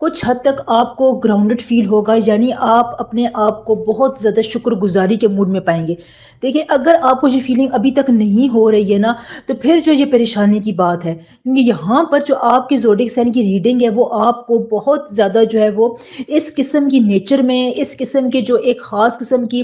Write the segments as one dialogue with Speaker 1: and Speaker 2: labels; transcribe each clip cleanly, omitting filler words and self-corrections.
Speaker 1: کچھ حد تک آپ کو گراؤنڈڈ فیل ہوگا، یعنی آپ اپنے آپ کو بہت زیادہ شکر گزاری کے موڈ میں پائیں گے۔ دیکھیں اگر آپ کو یہ فیلنگ ابھی تک نہیں ہو رہی ہے نا، تو پھر جو یہ پریشانی کی بات ہے، کیونکہ یہاں پر جو آپ کے زوڈک سائن کی ریڈنگ ہے وہ آپ کو بہت زیادہ جو ہے وہ اس قسم کی نیچر میں، اس قسم کے جو ایک خاص قسم کی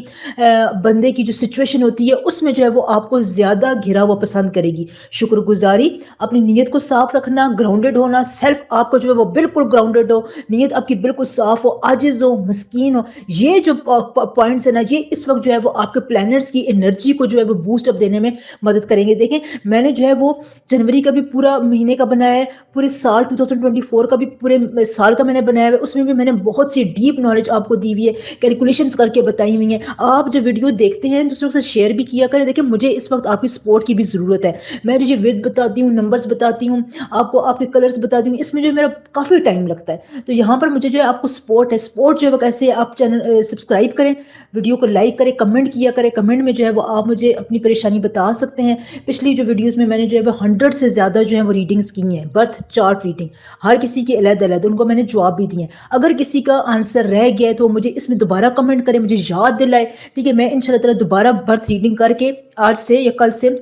Speaker 1: بندے کی جو سچویشن ہوتی ہے اس میں جو ہے وہ آپ کو زیادہ گھرا ہوا پسند کرے گی۔ شکر گزاری، اپنی نیت کو صاف رکھنا، گراؤنڈڈ ہونا، سیلف آپ کو جو ہے وہ بالکل گراؤنڈڈ ہو، نیت آپ کی بالکل صاف ہو، عاجز ہو، مسکین ہو، یہ جو پوائنٹس ہیں نا، یہ اس وقت جو ہے وہ آپ کے پلانٹس کی انرجی کو جو ہے وہ بوسٹ اپ دینے میں مدد کریں گے۔ دیکھیں میں نے جو ہے وہ جنوری کا بھی پورا مہینے کا بنایا ہے، پورے سال 2024 کا بھی پورے سال کا میں نے بنایا ہے، اس میں بھی میں نے بہت سی ڈیپ نالج آپ کو دی ہوئی ہے، کیلکولیشنز کر کے بتائی ہوئی ہیں۔ آپ جو ویڈیو دیکھتے ہیں دوسروں کے ساتھ شیئر بھی کیا کریں۔ دیکھیں مجھے اس وقت آپ کی سپورٹ کی بھی ضرورت ہے، میں جو یہ ویڈ بتاتی ہوں، نمبرز بتاتی ہوں آپ کو، آپ کے کلرز بتاتی ہوں، اس میں جو میرا کافی ٹائم لگتا ہے، تو یہاں پر مجھے جو ہے آپ کو سپورٹ ہے، سپورٹ جو ہے وہ کیسے، آپ چینل سبسکرائب کریں، ویڈیو کو لائک کریں، کمنٹ کیا کریں، کمنٹ میں جو ہے وہ آپ مجھے اپنی پریشانی بتا سکتے ہیں۔ پچھلی جو ویڈیوز میں نے جو ہے وہ 100 سے زیادہ جو ہے وہ ریڈنگز کی ہیں، برتھ چارٹ ریڈنگ، ہر کسی کی علیحدہ علیحدہ، ان کو میں نے جواب بھی دیے ہیں۔ اگر کسی کا آنسر رہ گیا ہے تو مجھے اس میں دوبارہ کمنٹ کریں، مجھے یاد دلائے، ٹھیک ہے؟ میں انشاءاللہ تعالی دوبارہ برتھ ریڈنگ کر کے آج سے یا کل سے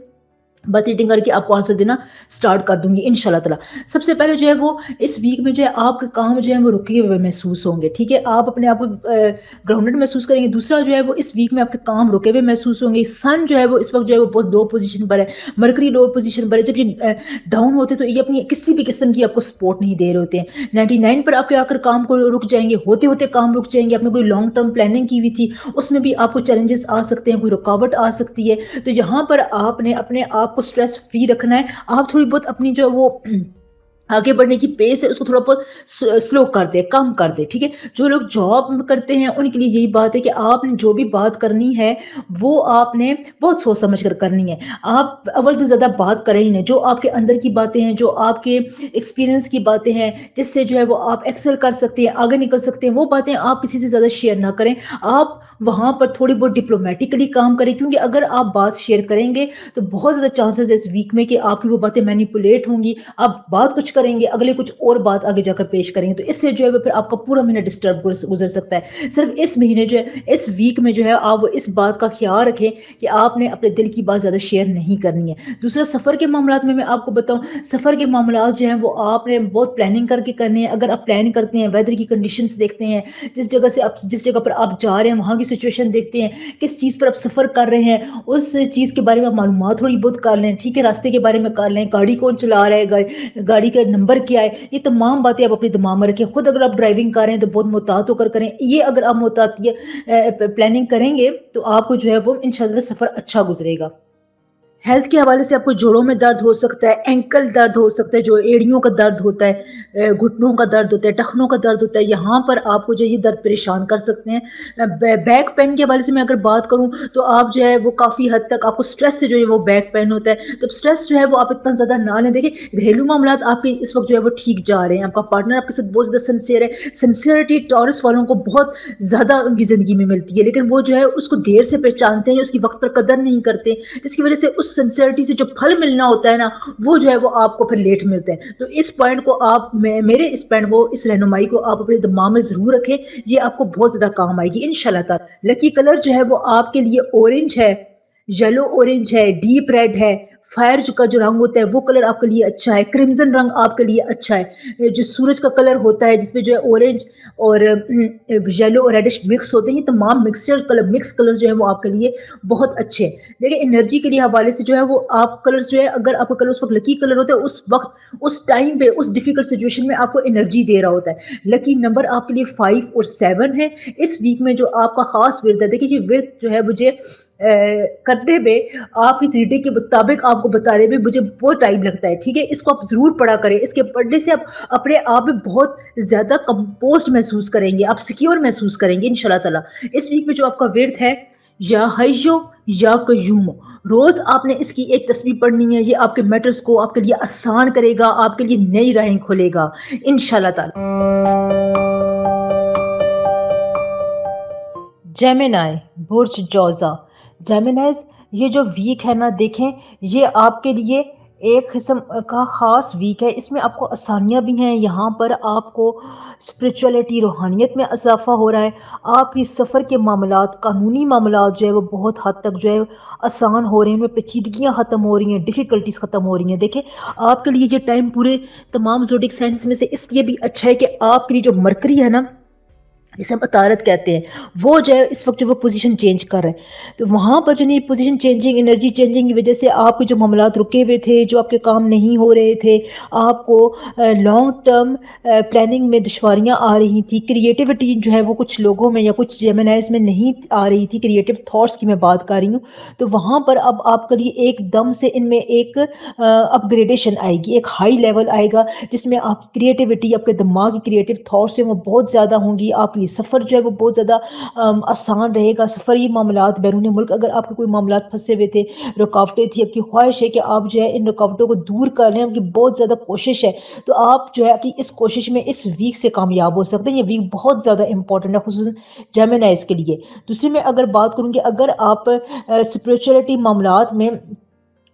Speaker 1: برتھ ریڈنگ کر کے آپ کو آنسر دینا سٹارٹ کر دوں گی انشاءاللہ تعالی۔ سب سے پہلے جو ہے وہ اس ویک میں جو ہے آپ کے کام جو ہے وہ رکے ہوئے محسوس ہوں گے، ٹھیک ہے؟ آپ اپنے آپ کو گراؤنڈڈ محسوس کریں گے۔ دوسرا جو ہے وہ اس ویک میں آپ کے کام رکے ہوئے محسوس ہوں گے۔ سن جو ہے وہ اس وقت جو ہے وہ بہت لو پوزیشن پر ہے، مرکری لو پوزیشن پر ہے۔ جب یہ ڈاؤن ہوتے تو یہ اپنی کسی بھی قسم کی آپ کو سپورٹ نہیں دے رہے ہوتے ہیں۔ 99 پر آپ کے آ کر کام کو رک جائیں گے، ہوتے ہوتے کام رک جائیں گے۔ آپ نے کوئی لانگ ٹرم پلاننگ کی ہوئی تھی، اس میں بھی آپ کو چیلنجز آ سکتے ہیں، کوئی رکاوٹ آ سکتی ہے، تو یہاں پر آپ نے اپنے آپ کو سٹریس فری رکھنا ہے۔ آپ تھوڑی بہت اپنی جو وہ آگے بڑھنے کی پیس ہے اس کو تھوڑا بہت سلو کر دے، کم کر دے، ٹھیک ہے؟ جو لوگ جاب کرتے ہیں ان کے لیے یہی بات ہے کہ آپ نے جو بھی بات کرنی ہے وہ آپ نے بہت سوچ سمجھ کر کرنی ہے۔ آپ اول تو زیادہ بات کریں ہی نہیں، جو آپ کے اندر کی باتیں ہیں، جو آپ کے ایکسپیرینس کی باتیں ہیں، جس سے جو ہے وہ آپ ایکسل کر سکتے ہیں، آگے نکل سکتے ہیں، وہ باتیں آپ کسی سے زیادہ شیئر نہ کریں۔ آپ وہاں پر تھوڑی بہت ڈپلومیٹکلی کام کریں، کیونکہ اگر آپ بات شیئر کریں گے تو بہت زیادہ چانسز ہے اس ویک میں کہ آپ کی وہ باتیں مینیپولیٹ ہوں گی، آپ بات کچھ کریں گے، اگلے کچھ اور بات آگے جا کر پیش کریں گے، تو اس سے جو ہے پھر آپ کا پورا مہینہ ڈسٹرب گزر سکتا ہے۔ صرف اس مہینے جو ہے، اس ویک میں جو ہے آپ اس بات کا خیال رکھیں کہ آپ نے اپنے دل کی بات زیادہ شیئر نہیں کرنی ہے۔ دوسرا سفر کے معاملات میں آپ کو بتاؤں، سفر کے معاملات جو ہیں وہ آپ نے بہت پلاننگ کر کے کرنے ہیں۔ اگر آپ پلان کرتے ہیں، ویدر کی کنڈیشنز دیکھتے ہیں، جس جگہ پر آپ جا رہے ہیں وہاں کی سچویشن دیکھتے ہیں، کس چیز پر آپ سفر کر رہے ہیں، اس چیز کے بارے میں معلومات تھوڑی بہت کر لیں، ٹھیک ہے؟ راستے کے بارے میں کر لیں، گاڑی کون چلا رہا ہے، گاڑی کا نمبر کیا ہے، یہ تمام باتیں آپ اپنے دماغ میں رکھیں۔ خود اگر آپ ڈرائیونگ کر رہے ہیں تو بہت محتاط ہو کر کریں۔ یہ اگر آپ محتاط پلاننگ کریں گے تو آپ کو جو ہے وہ انشاءاللہ سفر اچھا گزرے گا۔ ہیلتھ کے حوالے سے آپ کو جوڑوں میں درد ہو سکتا ہے، اینکل درد ہو سکتا ہے، جو ایڑیوں کا درد ہوتا ہے، گھٹنوں کا درد ہوتا ہے، ٹخنوں کا درد ہوتا ہے، یہاں پر آپ کو جو یہ درد پریشان کر سکتے ہیں۔ بیک پین کے حوالے سے میں اگر بات کروں تو آپ جو ہے وہ کافی حد تک آپ کو سٹریس سے جو ہے وہ بیک پین ہوتا ہے، تو سٹریس جو ہے وہ آپ اتنا زیادہ نہ لیں۔ دیکھیں گھریلو معاملات آپ کے اس وقت جو ہے وہ ٹھیک جا رہے ہیں، آپ کا پارٹنر آپ کے ساتھ بہت زیادہ سنسیئر ہے۔ سنسیئرٹی ٹورس والوں کو بہت زیادہ ان کی زندگی میں ملتی ہے، لیکن وہ جو ہے اس کو دیر سے پہچانتے ہیں، اس کی وقت پر قدر نہیں کرتے، جس کی وجہ سے اس سنسیئرٹی سے جو پھل ملنا ہوتا ہے نا، وہ جو ہے وہ آپ کو پھر لیٹ ملتا ہے۔ تو اس پوائنٹ کو آپ میرے اس پوائنٹ کو، اس رہنمائی کو آپ اپنے دماغ میں ضرور رکھیں، یہ آپ کو بہت زیادہ کام آئے گی انشاءاللہ تعالی۔ لکی کلر جو ہے وہ آپ کے لیے اورنج ہے، یلو اورنج ہے، ڈیپ ریڈ ہے، فائر کا جو رنگ ہوتا ہے وہ کلر آپ کے لیے اچھا ہے، کرمزن رنگ آپ کے لیے اچھا ہے، جو سورج کا کلر ہوتا ہے جس میں جو ہے اورنج اور یلو اور ریڈش مکس ہوتے ہیں، یہ تمام مکس کلر جو ہے وہ آپ کے لیے بہت اچھے ہیں۔ دیکھیں انرجی کے لیے حوالے سے جو ہے وہ آپ کلرز جو ہے، اگر آپ کا کلر اس وقت لکی کلر ہوتا ہے، اس وقت اس ٹائم پہ اس ڈیفیکلٹ سچویشن میں آپ کو انرجی دے رہا ہوتا ہے۔ لکی نمبر آپ کے لیے 5 اور 7 ہے۔ اس ویک میں جو آپ کا خاص ورد ہے، دیکھیں یہ ورد جو ہے مجھے کرنے میں آپ کی ریڈنگ کے مطابق آپ کو بتانے میں مجھے بہت ٹائم لگتا ہے، ٹھیک ہے؟ اس کو آپ ضرور پڑھا کریں، اس کے پڑھنے سے آپ اپنے آپ میں بہت زیادہ کمپوزڈ محسوس کریں گے، آپ سیکیور محسوس کریں گے انشاءاللہ تعالی۔ اس ویک میں جو آپ کا ورد ہے یا حیو یا قیوم، روز آپ نے اس کی ایک تسبیح پڑھنی ہے، یہ آپ کے میٹرز کو آپ کے لیے آسان کرے گا، آپ کے لیے نئی راہیں کھولے گا انشاءاللہ تعالی۔ جیمنائی برج جوزا، جیمنائز، یہ جو ویک ہے نا، دیکھیں یہ آپ کے لیے ایک قسم کا خاص ویک ہے، اس میں آپ کو آسانیاں بھی ہیں، یہاں پر آپ کو اسپرچولیٹی روحانیت میں اضافہ ہو رہا ہے، آپ کی سفر کے معاملات قانونی معاملات جو ہے وہ بہت حد تک جو ہے آسان ہو رہے ہیں، ان میں پیچیدگیاں ختم ہو رہی ہیں، ڈیفیکلٹیز ختم ہو رہی ہیں۔ دیکھیں آپ کے لیے یہ ٹائم پورے تمام زوڈک سائنس میں سے اس لیے بھی اچھا ہے کہ آپ کے لیے جو مرکری ہے نا، جسے ہم عطارد کہتے ہیں، وہ جو ہے اس وقت جو وہ پوزیشن چینج کر رہے ہیں، تو وہاں پر جو پوزیشن چینجنگ انرجی چینجنگ کی وجہ سے آپ کے جو معاملات رکے ہوئے تھے، جو آپ کے کام نہیں ہو رہے تھے، آپ کو لانگ ٹرم پلاننگ میں دشواریاں آ رہی تھی، کریٹیوٹی جو ہے وہ کچھ لوگوں میں یا کچھ جیمنائز میں نہیں آ رہی تھی، کریٹیو تھاٹس کی میں بات کر رہی ہوں، تو وہاں پر اب آپ کے لیے ایک دم سے ان میں ایک اپ گریڈیشن آئے گی، ایک ہائی لیول آئے گا جس میں آپ کی کریٹیوٹی، آپ کے دماغ کی کریٹیو تھاٹس ہیں وہ بہت زیادہ ہوں گی، آپ یہ سفر جو ہے وہ بہت زیادہ آسان رہے گا، سفری معاملات بیرون ملک اگر آپ کے کوئی معاملات پھنسے ہوئے تھے، رکاوٹیں تھی، آپ کی خواہش ہے کہ آپ جو ہے ان رکاوٹوں کو دور کر لیں، آپ کی بہت زیادہ کوشش ہے، تو آپ جو ہے اپنی اس کوشش میں اس ویک سے کامیاب ہو سکتے ہیں۔ یہ ویک بہت زیادہ امپورٹنٹ ہے خصوصاً جیمنائز کے لیے۔ دوسری میں اگر بات کروں کہ اگر آپ اسپرچولیٹی معاملات میں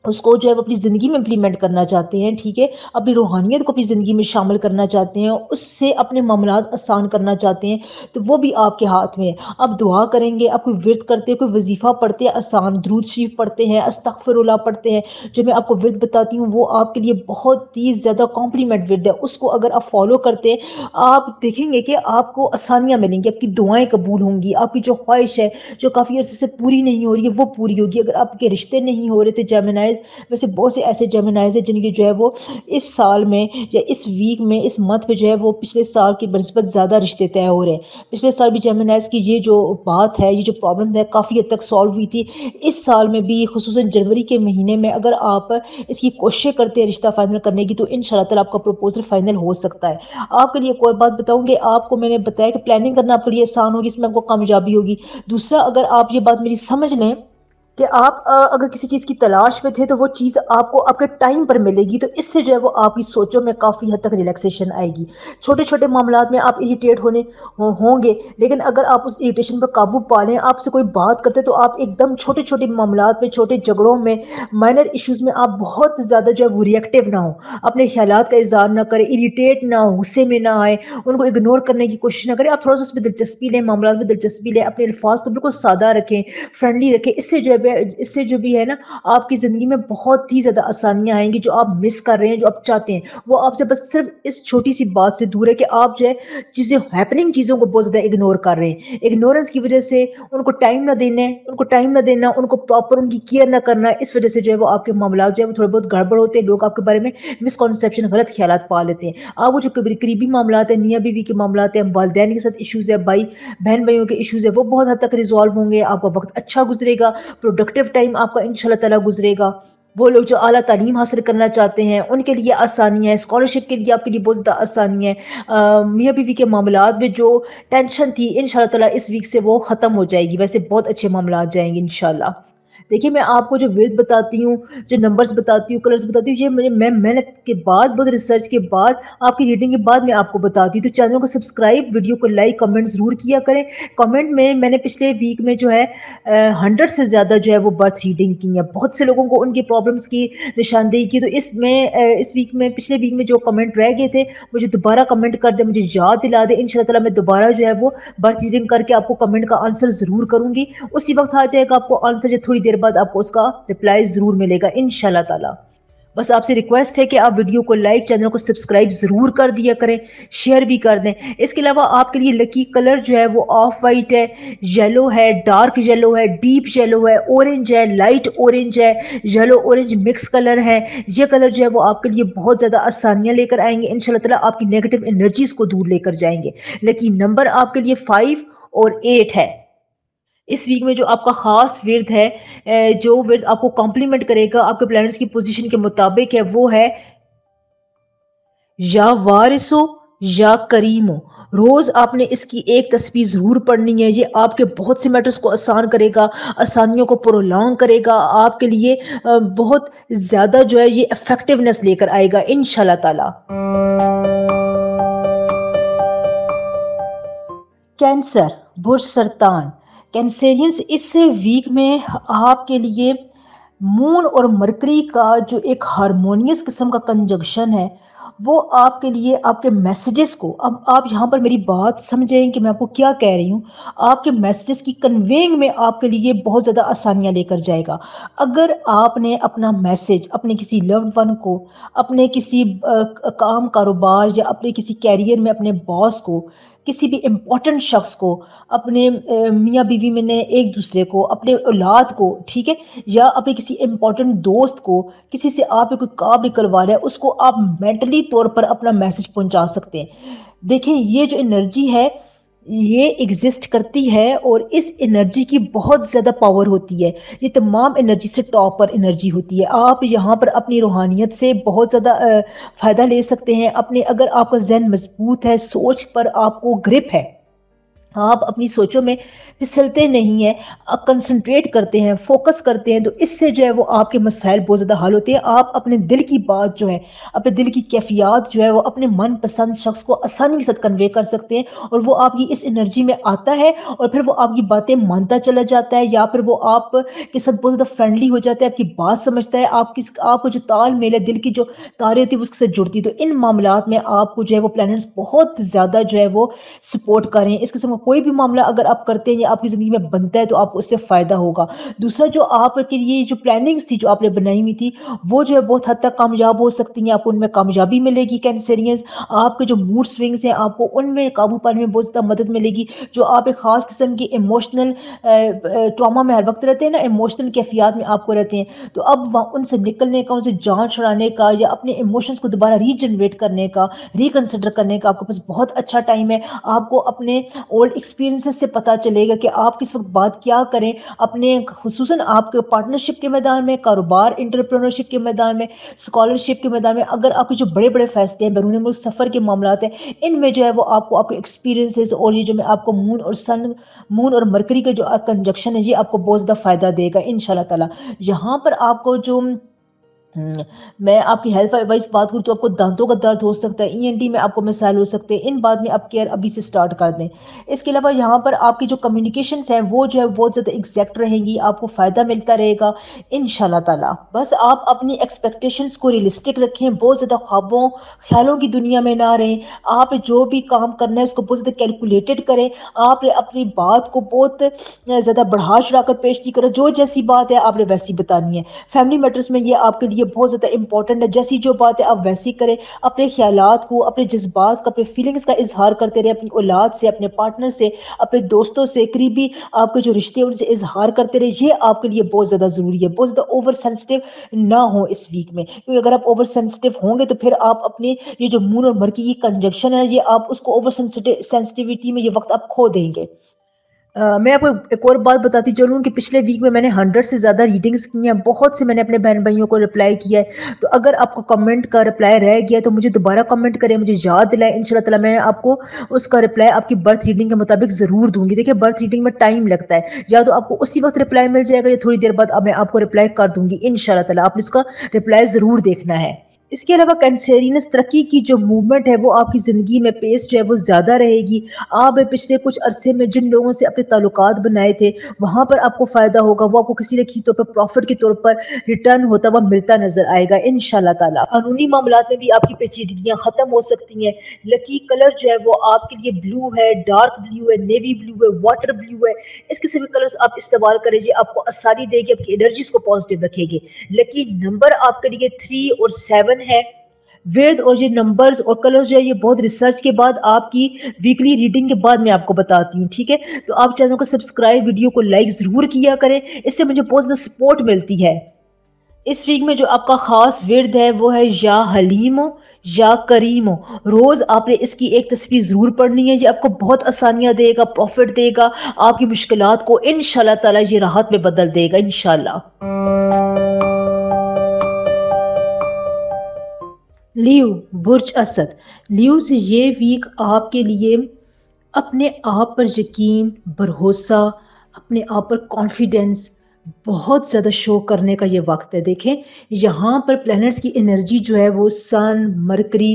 Speaker 1: اس کو جو ہے وہ اپنی زندگی میں امپلیمنٹ کرنا چاہتے ہیں، ٹھیک ہے، اپنی روحانیت کو اپنی زندگی میں شامل کرنا چاہتے ہیں، اس سے اپنے معاملات آسان کرنا چاہتے ہیں، تو وہ بھی آپ کے ہاتھ میں ہے۔ آپ دعا کریں گے، آپ کوئی ورد کرتے ہیں، کوئی وظیفہ پڑھتے ہیں، آسان درود شریف پڑھتے ہیں، استغفر اللہ پڑھتے ہیں، جو میں آپ کو ورد بتاتی ہوں وہ آپ کے لیے بہت ہی زیادہ کمپلیمنٹ ورد ہے، اس کو اگر آپ فالو کرتے ہیں آپ دیکھیں گے کہ آپ کو آسانیاں ملیں گی، آپ کی دعائیں قبول ہوں گی، آپ کی جو خواہش ہے جو کافی عرصے سے پوری نہیں ہو رہی ہے وہ پوری ہوگی۔ اگر آپ کے رشتے نہیں ہو رہے تھے جیمنائز، ویسے بہت سے ایسے جیمنائز ہیں جن کی جو ہے وہ اس سال میں یا اس ویک میں اس منتھ میں جو ہے وہ پچھلے سال کی بنسبت زیادہ رشتے طے ہو رہے ہیں۔ پچھلے سال بھی جیمنائز کی یہ جو بات ہے، یہ جو پرابلم ہے کافی حد تک سالو ہوئی تھی، اس سال میں بھی خصوصاً جنوری کے مہینے میں اگر آپ اس کی کوششیں کرتے ہیں رشتہ فائنل کرنے کی تو انشاءاللہ تعالیٰ آپ کا پروپوزل فائنل ہو سکتا ہے۔ آپ کے لیے کوئی بات بتاؤں گے، آپ کو میں نے بتایا کہ پلاننگ کرنا آپ کے لیے آسان ہوگی، اس میں آپ کو کامیابی ہوگی۔ دوسرا اگر آپ یہ بات میری سمجھ لیں کہ آپ اگر کسی چیز کی تلاش میں تھے تو وہ چیز آپ کو آپ کے ٹائم پر ملے گی، تو اس سے جو ہے وہ آپ کی سوچوں میں کافی حد تک ریلیکسیشن آئے گی۔ چھوٹے چھوٹے معاملات میں آپ اریٹیٹ ہوں گے، لیکن اگر آپ اس اریٹیشن پر قابو پا لیں، آپ سے کوئی بات کرتے تو آپ ایک دم چھوٹے چھوٹے معاملات میں، چھوٹے جھگڑوں میں، مائنر ایشوز میں آپ بہت زیادہ جو ہے وہ ریئیکٹیو نہ ہوں، اپنے خیالات کا اظہار نہ کریں، اریٹیٹ نہ ہو، غصے میں نہ آئے، ان کو اگنور کرنے کی کوشش نہ کریں، آپ تھوڑا سا اس میں دلچسپی لیں، معاملات میں دلچسپی لیں، اپنے الفاظ کو بالکل سادہ رکھیں، فرینڈلی رکھیں، اس سے جو بھی ہے نا آپ کی زندگی میں بہت ہی زیادہ آسانیاں آئیں گی، جو آپ مس کر رہے ہیں، جو آپ چاہتے ہیں وہ آپ سے بس صرف اس چھوٹی سی بات سے دور ہے کہ آپ جو ہے چیزوں کو بہت زیادہ اگنور کر رہے ہیں، اگنورنس کی وجہ سے ان کو ٹائم نہ دینا، ان کو پراپر ان کی کیئر نہ کرنا، اس وجہ سے جو ہے وہ آپ کے معاملات جو ہے وہ تھوڑے بہت گڑبڑ ہوتے ہیں، لوگ آپ کے بارے میں مسکنسیپشن، غلط خیالات پا لیتے ہیں۔ آپ وہ جو قریبی معاملات ہیں، میاں بیوی کے معاملات ہیں، والدین کے ساتھ ایشوز ہے، بہن بھائیوں کے ایشوز ہے، وہ بہت حد تک ریزالو ہوں گے، آپ کا وقت اچھا گزرے گا، پروڈکٹیو ٹائم آپ کا انشاءاللہ تعالیٰ گزرے گا۔ وہ لوگ جو اعلیٰ تعلیم حاصل کرنا چاہتے ہیں ان کے لیے آسانی ہے، اسکالرشپ کے لیے آپ کے لیے بہت زیادہ آسانی ہے، میاں بیوی کے معاملات میں جو ٹینشن تھی انشاءاللہ تعالیٰ اس ویک سے وہ ختم ہو جائے گی، ویسے بہت اچھے معاملات جائیں گے انشاءاللہ۔ دیکھیے میں آپ کو جو ورد بتاتی ہوں، جو نمبرز بتاتی ہوں، کلرز بتاتی ہوں، یہ میں محنت کے بعد، بہت ریسرچ کے بعد، آپ کی ریڈنگ کے بعد میں آپ کو بتاتی ہوں، تو چینل کو سبسکرائب، ویڈیو کو لائک، کمنٹ ضرور کیا کریں۔ کمنٹ میں نے پچھلے ویک میں جو ہے 100 سے زیادہ جو ہے وہ برتھ ریڈنگ کی ہیں، بہت سے لوگوں کو ان کی پرابلمس کی نشاندہی کی، تو اس ویک میں پچھلے ویک میں جو کمنٹ رہ گئے تھے مجھے دوبارہ کمنٹ کر دیں، مجھے یاد دلا دیں، انشاءاللہ تعالیٰ میں دوبارہ جو ہے وہ برتھ ریڈنگ کر کے آپ کو کمنٹ کا آنسر ضرور کروں گی، اسی وقت آ جائے گا آپ کو آنسر، جو تھوڑی دیر بعد آپ کو اس کا رپلائی ضرور ملے گا انشاءاللہ تعالیٰ۔ بس آپ سے ریکویسٹ ہے کہ آپ ویڈیو کو لائک، چینل کو سبسکرائب ضرور کر دیا کریں، شیئر بھی کر دیں۔ اس کے علاوہ آپ کے لیے لکی کلر جو ہے وہ آف وائٹ ہے، یلو ہے، ڈارک یلو ہے، ڈیپ یلو ہے، اورنج ہے، لائٹ اورنج ہے، یلو اورنج مکس کلر ہے۔ یہ کلر جو ہے وہ آپ کے لیے بہت زیادہ آسانیاں لے کر آئیں گے انشاءاللہ تعالیٰ، آپ کی نیگیٹو انرجیز کو دور لے کر جائیں گے۔ لکی نمبر آپ کے لیے 5 اور 8 ہے۔ اس ویک میں جو آپ کا خاص ورد ہے، جو ورد آپ کو کمپلیمنٹ کرے گا آپ کے پلانٹس کی پوزیشن کے مطابق ہے، وہ ہے یا وارثو یا کریمو۔ روز آپ نے اس کی ایک تسبیح ضرور پڑھنی ہے، یہ آپ کے بہت سے میٹرز کو آسان کرے گا، آسانیوں کو پرولونگ کرے گا، آپ کے لیے بہت زیادہ جو ہے یہ افیکٹونیس لے کر آئے گا انشاءاللہ تعالی۔ کینسر، برج سرطان، کینسیرینز اس ویک میں آپ کے لیے مون اور مرکری کا جو ایک ہارمونیس قسم کا کنجنکشن ہے وہ آپ کے لیے آپ کے میسیجز کو، اب آپ یہاں پر میری بات سمجھیں کہ میں آپ کو کیا کہہ رہی ہوں، آپ کے میسیجز کی کنوینگ میں آپ کے لیے بہت زیادہ آسانیاں لے کر جائے گا۔ اگر آپ نے اپنا میسیج اپنے کسی لوڈ ون کو، اپنے کسی کام کاروبار یا اپنے کسی کیریئر میں اپنے باس کو، کسی بھی امپورٹنٹ شخص کو، اپنے میاں بیوی میں نے ایک دوسرے کو، اپنے اولاد کو، ٹھیک ہے، یا اپنے کسی امپورٹنٹ دوست کو، کسی سے آپ کوئی کام نکلوا رہے ہیں، اس کو آپ مینٹلی طور پر اپنا میسج پہنچا سکتے ہیں۔ دیکھیں یہ جو انرجی ہے یہ ایگزسٹ کرتی ہے اور اس انرجی کی بہت زیادہ پاور ہوتی ہے، یہ تمام انرجی سے ٹاپ پر انرجی ہوتی ہے۔ آپ یہاں پر اپنی روحانیت سے بہت زیادہ فائدہ لے سکتے ہیں، اپنے اگر آپ کا ذہن مضبوط ہے، سوچ پر آپ کو گرپ ہے، آپ اپنی سوچوں میں پھسلتے نہیں ہیں، کنسنٹریٹ کرتے ہیں، فوکس کرتے ہیں، تو اس سے جو ہے وہ آپ کے مسائل بہت زیادہ حل ہوتے ہیں۔ آپ اپنے دل کی بات جو ہے، اپنے دل کی کیفیات جو ہے وہ اپنے من پسند شخص کو آسانی کے ساتھ کنوے کر سکتے ہیں، اور وہ آپ کی اس انرجی میں آتا ہے اور پھر وہ آپ کی باتیں مانتا چلا جاتا ہے، یا پھر وہ آپ کے ساتھ بہت زیادہ فرینڈلی ہو جاتا ہے، آپ کی بات سمجھتا ہے، آپ کو جو تال میل ہے، دل کی جو تاریں ہوتی ہے اس کے ساتھ جڑتی ہے۔ تو ان معاملات میں آپ کو جو ہے وہ پلانٹس بہت زیادہ جو ہے وہ سپورٹ کریں۔ اس قسم کا کوئی بھی معاملہ اگر آپ کرتے ہیں یا آپ کی زندگی میں بنتا ہے تو آپ کو اس سے فائدہ ہوگا۔ دوسرا جو آپ کے لیے جو پلاننگز تھی جو آپ نے بنائی ہوئی تھی وہ جو ہے بہت حد تک کامیاب ہو سکتی ہیں، آپ کو ان میں کامیابی ملے گی کینسرینز۔ آپ کے جو موڈ سوئنگز ہیں آپ کو ان میں قابو پانے میں بہت زیادہ مدد ملے گی۔ جو آپ ایک خاص قسم کی ایموشنل ٹراما میں ہر وقت رہتے ہیں نا، ایموشنل کیفیات میں آپ کو رہتے ہیں، تو اب ان سے نکلنے کا، ان سے جان چھڑانے کا، یا اپنے ایموشنز کو دوبارہ ری جنریٹ کرنے کا، ریکنسیڈر کرنے کا آپ کے پاس بہت اچھا ٹائم ہے۔ آپ کو اپنے اولڈ ایکسپیرینسز سے پتہ چلے گا کہ آپ کس وقت بات کیا کریں، اپنے خصوصاً آپ کے پارٹنرشپ کے میدان میں، کاروبار انٹرپرینورشپ کے میدان میں، اسکالرشپ کے میدان میں، اگر آپ کے جو بڑے بڑے فیصلے ہیں، بیرون ملک سفر کے معاملات ہیں، ان میں جو ہے وہ آپ کو آپ کے ایکسپیرینسز، اور یہ جو میں آپ کو مون اور مرکری کا جو کنجکشن ہے یہ آپ کو بہت زیادہ فائدہ دے گا انشاءاللہ تعالی۔ یہاں پر آپ کو جو میں آپ کی ہیلتھ وائز بات کروں تو آپ کو دانتوں کا درد ہو سکتا ہے، ENT میں آپ کو مسائل ہو سکتے ہیں، ان بات میں آپ کیئر ابھی سے سٹارٹ کر دیں۔ اس کے علاوہ یہاں پر آپ کی جو کمیونیکیشنز ہیں وہ جو ہے بہت زیادہ ایگزیکٹ رہیں گی، آپ کو فائدہ ملتا رہے گا انشاءاللہ تعالی۔ بس آپ اپنی ایکسپیکٹیشنز کو ریئلسٹک رکھیں، بہت زیادہ خوابوں خیالوں کی دنیا میں نہ رہیں۔ آپ جو بھی کام کرنا ہے اس کو بہت زیادہ کیلکولیٹڈ کریں، آپ اپنی بات کو بہت زیادہ بڑھا چڑھا کر پیش نہیں کریں، جو جیسی بات ہے آپ نے ویسی بتانی ہے۔ فیملی میٹرز میں یہ آپ کے لیے بہت زیادہ امپورٹنٹ ہے، جیسی جو بات ہے آپ ویسی کریں، اپنے خیالات کو، اپنے جذبات کا، اپنے فیلنگز کا اظہار کرتے رہیں، اپنی اولاد سے، اپنے پارٹنر سے، اپنے دوستوں سے، قریبی آپ کے جو رشتے ہیں ان سے اظہار کرتے رہیں، یہ آپ کے لیے بہت زیادہ ضروری ہے۔ بہت زیادہ اوور سینسٹیو نہ ہو اس ویک میں، کیونکہ اگر آپ اوور سینسٹیو ہوں گے تو پھر آپ اپنے یہ جو مون اور مرکی کی کنجنکشن ہے یہ آپ اس کو اوور سینسٹیوٹی میں یہ وقت آپ کھو دیں گے۔ میں آپ کو ایک اور بات بتاتی چلوں کہ پچھلے ویک میں نے 100 سے زیادہ ریڈنگز کی ہیں، بہت سے میں نے اپنے بہن بھائیوں کو رپلائی کیا ہے، تو اگر آپ کو کمنٹ کا رپلائی رہ گیا تو مجھے دوبارہ کمنٹ کریں، مجھے یاد دلائیں، انشاءاللہ تعالی میں آپ کو اس کا رپلائی آپ کی برتھ ریڈنگ کے مطابق ضرور دوں گی۔ دیکھیں برتھ ریڈنگ میں ٹائم لگتا ہے، یا تو آپ کو اسی وقت رپلائی مل جائے گا یا تھوڑی دیر بعد اب میں آپ کو رپلائی کر دوں گی انشاءاللہ تعالی، آپ نے اس کا رپلائی ضرور دیکھنا ہے۔ اس کے علاوہ کینسرینس ترقی کی جو موومنٹ ہے وہ آپ کی زندگی میں پیس جو ہے وہ زیادہ رہے گی۔ آپ پچھلے کچھ عرصے میں جن لوگوں سے اپنے تعلقات بنائے تھے وہاں پر آپ کو فائدہ ہوگا، وہ آپ کو کسی نہ کسی طور پر پروفٹ کے طور پر ریٹرن ہوتا ہوا ملتا نظر آئے گا انشاءاللہ تعالی۔ قانونی معاملات میں بھی آپ کی پیچیدگیاں ختم ہو سکتی ہیں۔ لکی کلر جو ہے وہ آپ کے لیے بلو ہے، ڈارک بلو ہے، نیوی بلو ہے، واٹر بلو ہے، اس قسم کے کلرز آپ استعمال کریں جی، آپ کو آسانی دے گی، آپ کی انرجیز کو پازیٹیو رکھے گی۔ لکی نمبر آپ کے لیے 3 اور 7 ہے۔ ورد اور یہ نمبرز اور کلرز جو ہے یہ بہت ریسرچ کے بعد آپ کی ویکلی ریڈنگ کے بعد میں آپ کو بتاتی ہوں، ٹھیک ہے؟ تو آپ چینل کو سبسکرائب، ویڈیو کو لائک ضرور کیا کریں، اس سے مجھے بہت زیادہ سپورٹ ملتی ہے۔ اس ویک میں جو آپ کا خاص ورد ہے وہ ہے یا حلیم یا کریم۔ روز آپ نے اس کی ایک تصویر ضرور پڑھنی ہے، یہ آپ کو بہت آسانیاں دے گا، پروفٹ دے گا، آپ کی مشکلات کو انشاءاللہ تعالی یہ راحت میں بدل دے گا انشاءاللہ۔ لیو برج اسد، لیو سے یہ ویک آپ کے لیے اپنے آپ پر یقین، بھروسہ، اپنے آپ پر کانفیڈنس بہت زیادہ شو کرنے کا یہ وقت ہے۔ دیکھیں یہاں پر پلینٹس کی انرجی جو ہے وہ سن، مرکری،